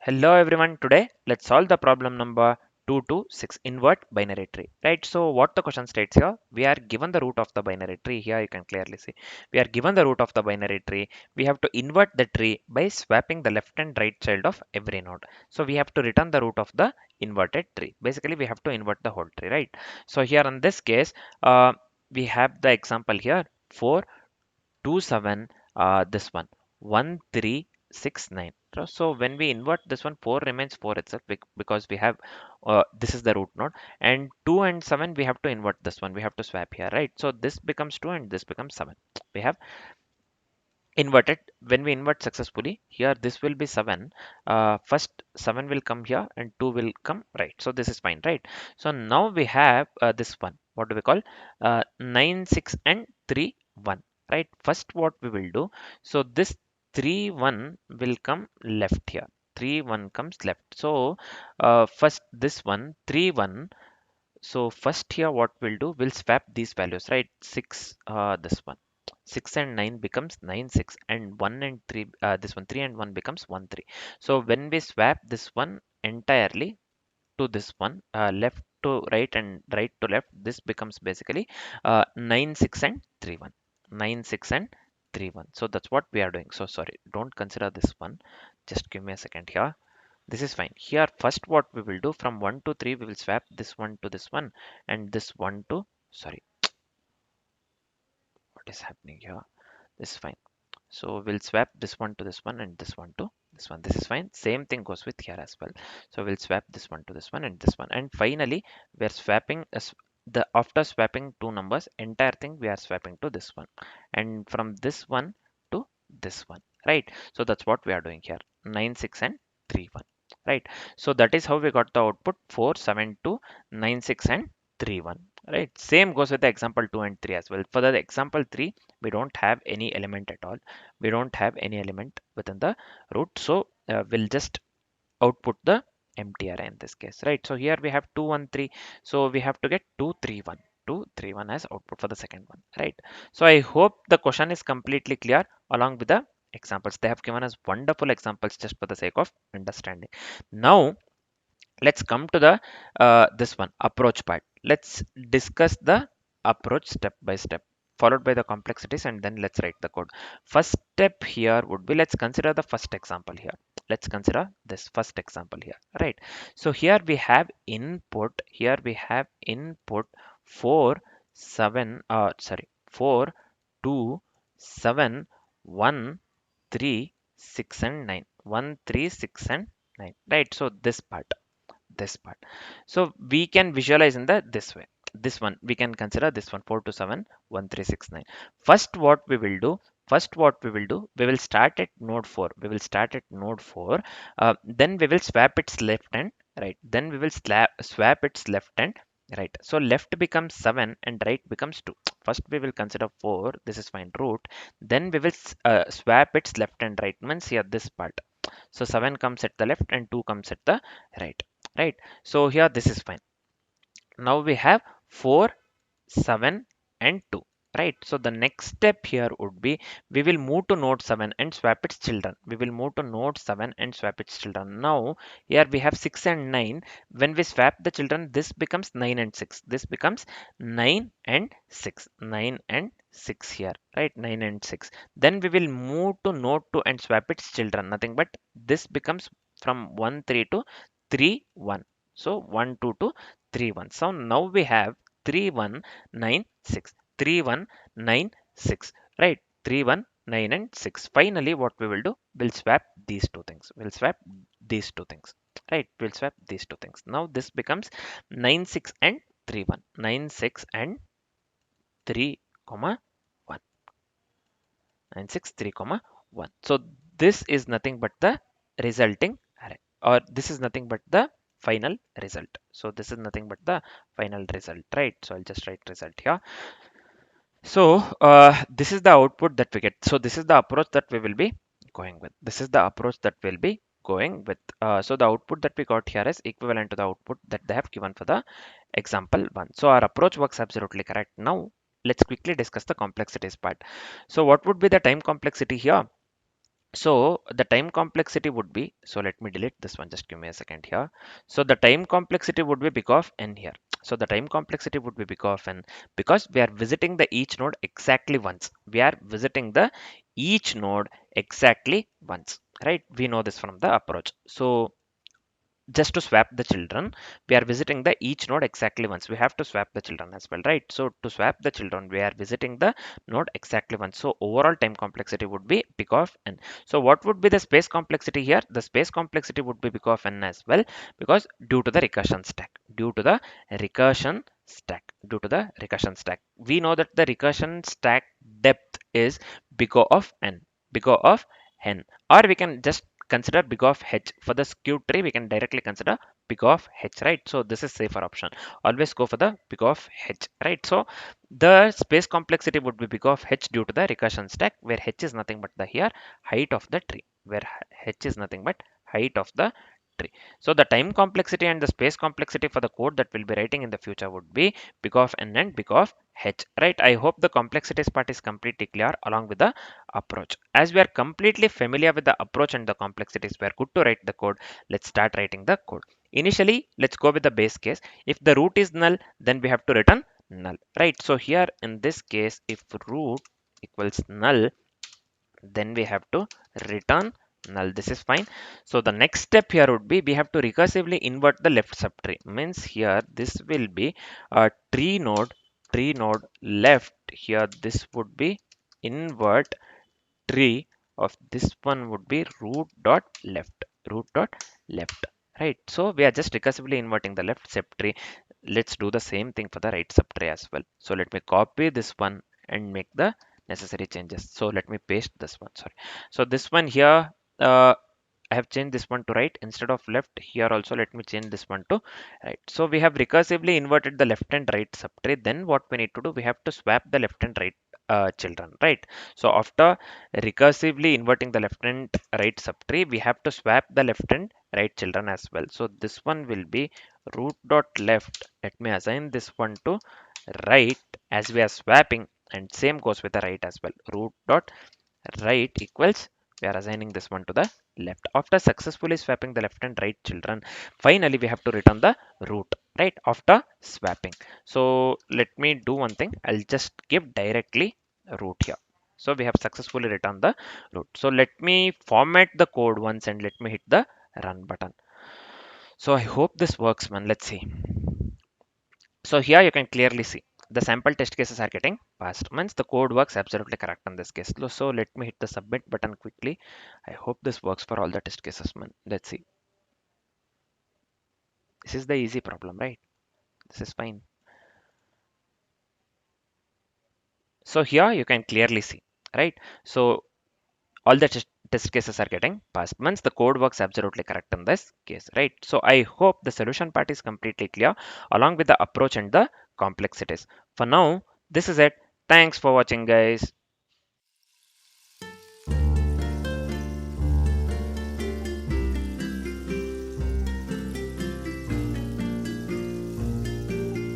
Hello everyone, today let's solve the problem number 226, invert binary tree, right? So what the question states here, we are given the root of the binary tree. Here you can clearly see we are given the root of the binary tree. We have to invert the tree by swapping the left and right child of every node. So we have to return the root of the inverted tree. Basically we have to invert the whole tree, right? So here in this case, we have the example here 4 2 7, this one 1 3 6 9. So when we invert this one, 4 remains 4 itself because we have this is the root node, and 2 and 7 we have to invert this one, we have to swap here, right? So this becomes 2 and this becomes 7. We have inverted. When we invert successfully here, this will be 7. First 7 will come here and 2 will come, right? So this is fine, right? So now we have this one, what do we call, 9 6 and 3 1, right? First what we will do, so this 3 1 will come left here, 3 1 comes left. So first this one 3 1, so first here what we'll do, we'll swap these values, right? 6, this one 6 and 9 becomes 9 6, and 1 and 3, this one 3 and 1 becomes 1 3. So when we swap this one entirely to this one, left to right and right to left, this becomes basically 9 6 and 3 1, 9 6 and 3 1. So that's what we are doing. So sorry, don't consider this one, just give me a second here. This is fine. Here first what we will do, from 1 to 3 we will swap this one to this one, and this one to, sorry, what is happening here, this is fine. So we'll swap this one to this one and this one to this one. This is fine. Same thing goes with here as well. So we'll swap this one to this one and this one. And finally, we're swapping the after swapping two numbers, entire thing we are swapping to this one. And from this one to this one, right? So that's what we are doing here. 9, 6 and 3, 1. Right. So that is how we got the output 4, 7, 2, 9, 6 and 3, 1. Right. Same goes with the example 2 and 3 as well. For the example 3, we don't have any element at all, we don't have any element within the root, so we'll just output the empty array in this case, right? So here we have 2 1 3, so we have to get 2 3 1, 2 3 1 as output for the second one, right? So I hope the question is completely clear along with the examples. They have given us wonderful examples just for the sake of understanding. Now let's come to the this one approach part. Let's discuss the approach step by step, followed by the complexities, and then let's write the code. First step here would be, let's consider the first example here. Let's consider this first example here, right? So here we have input, here we have input 4 7, sorry, 4 2 7 1 3 6 and 9, 1 3 6 and 9, right? So this part, so we can visualize in the this way. This one we can consider, this one 4 to 7 1 3 6 9. First what we will do, we will start at node 4, we will start at node 4. Then we will swap its left and right, then we will swap its left and right. So left becomes 7 and right becomes 2. First we will consider 4, this is fine, root. Then we will swap its left and right, means here this part. So 7 comes at the left and 2 comes at the right, right? So here this is fine. Now we have 4 7 and 2, right? So the next step here would be, we will move to node 7 and swap its children. We will move to node 7 and swap its children. Now here we have 6 and 9. When we swap the children, this becomes 9 and 6, this becomes 9 and 6, 9 and 6 here, right? 9 and 6. Then we will move to node 2 and swap its children, nothing but this becomes from 1 3 to 3 1. So 1 2 to 3 1. So now we have 3 1 9 6, 3 1 9 6, right? 3 1 9 and 6. Finally what we will do, we'll swap these two things, we'll swap these two things, right? We'll swap these two things. Now this becomes 9 6 and 3 1, 9 6 and 3 comma 1, 9 6 3 comma 1. So this is nothing but the resulting array, or this is nothing but the final result. So this is nothing but the final result, right? So I'll just write result here. So this is the output that we get. So this is the approach that we will be going with. This is the approach that we'll be going with. So the output that we got here is equivalent to the output that they have given for the example one. So our approach works absolutely correct. Now let's quickly discuss the complexities part. So what would be the time complexity here? So the time complexity would be, so let me delete this one, just give me a second here. So the time complexity would be big of n here. So the time complexity would be big of n because we are visiting the each node exactly once. We are visiting the each node exactly once, right? We know this from the approach. So just to swap the children, we are visiting the each node exactly once. We have to swap the children as well, right? So to swap the children, we are visiting the node exactly once. So overall time complexity would be big of n. So what would be the space complexity here? The space complexity would be big of n as well, because due to the recursion stack, due to the recursion stack, we know that the recursion stack depth is big of n, big of n, or we can just consider big of h. For the skewed tree, we can directly consider big of h, right? So this is safer option. Always go for the big of h, right? So the space complexity would be big of h due to the recursion stack, where h is nothing but the here height of the tree, where h is nothing but height of the tree. So the time complexity and the space complexity for the code that we'll be writing in the future would be big of n and big of h, right? I hope the complexities part is completely clear along with the approach. As we are completely familiar with the approach and the complexities, we are good to write the code. Let's start writing the code. Initially, let's go with the base case. If the root is null, then we have to return null, right? So here in this case, if root equals null, then we have to return null. This is fine. So the next step here would be we have to recursively invert the left subtree. Means here this will be a tree node left. Here this would be invert tree of this one would be root dot left, right? So we are just recursively inverting the left subtree. Let's do the same thing for the right subtree as well. So let me copy this one and make the necessary changes. So let me paste this one, sorry. So this one here, I have changed this one to right instead of left. Here also let me change this one to right. So we have recursively inverted the left and right subtree. Then what we need to do, we have to swap the left and right children, right? So after recursively inverting the left and right subtree, we have to swap the left and right children as well. So this one will be root dot left. Let me assign this one to right as we are swapping, and same goes with the right as well. Root dot right equals, we are assigning this one to the left. After successfully swapping the left and right children, finally we have to return the root, right, after swapping. So let me do one thing. I'll just give directly root here. So we have successfully returned the root. So let me format the code once and let me hit the run button. So I hope this works, man. Let's see. So here you can clearly see the sample test cases are getting passed. Means the code works absolutely correct in this case. So let me hit the submit button quickly. I hope this works for all the test cases, man. Let's see. This is the easy problem, right? This is fine. So here you can clearly see, right? So all the test cases are getting passed. Means the code works absolutely correct in this case, right? So I hope the solution part is completely clear along with the approach and the complexities. For now, this is it. Thanks for watching, guys.